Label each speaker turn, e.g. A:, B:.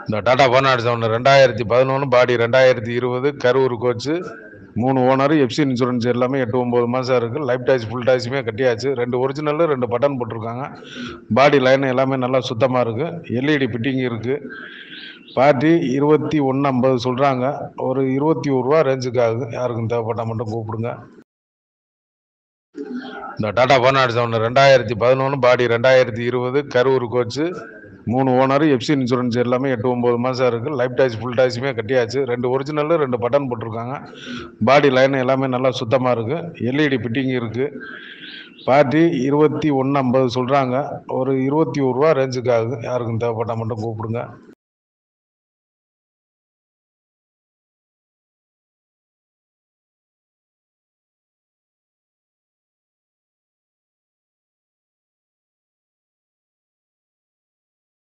A: இந்த டாடா பர்னாட் 2011 பாடி 2020 Karur coach 3 owner FC insurance எல்லாமே 8-9 மாதம் இருக்குது. லைஃப் டாக்ஸ் ஃபுல் டாக்ஸுமே கட்டியாச்சு. 2 ஒரிஜினல் 2 பட்டன் போட்டிருக்காங்க. பாடி லைன் எல்லாமே நல்லா சுத்தமாக இருக்குது. எல்இடி ஃபிட்டிங் இருக்குது. பார்ட்டி 2150 சொல்கிறாங்க. ஒரு 21 ரூபா ரேஞ்சுக்கு ஆகுது. யாருக்கும் தேவைப்பட்டால் மட்டும் கூப்பிடுங்க. இந்த டாடா பர்னாட் 2011 பாடி 2020 Karur coach 3 owner FC insurance எல்லாமே 8-9 மாதம் இருக்குது. லைஃப் டாக்ஸ் ஃபுல் டாக்ஸுமே கட்டியாச்சு. 2 ஒரிஜினல் 2 பட்டன் போட்டிருக்காங்க. பாடி லைன் எல்லாமே நல்லா சுத்தமாக இருக்குது. எல்இடி ஃபிட்டிங் இருக்குது. பார்ட்டி 2150 சொல்கிறாங்க. ஒரு 21 ரூபா ரேஞ்சுக்கு ஆகுது. யாருக்கும் தேவைப்பட்டால் மட்டும் கூப்பிடுங்க.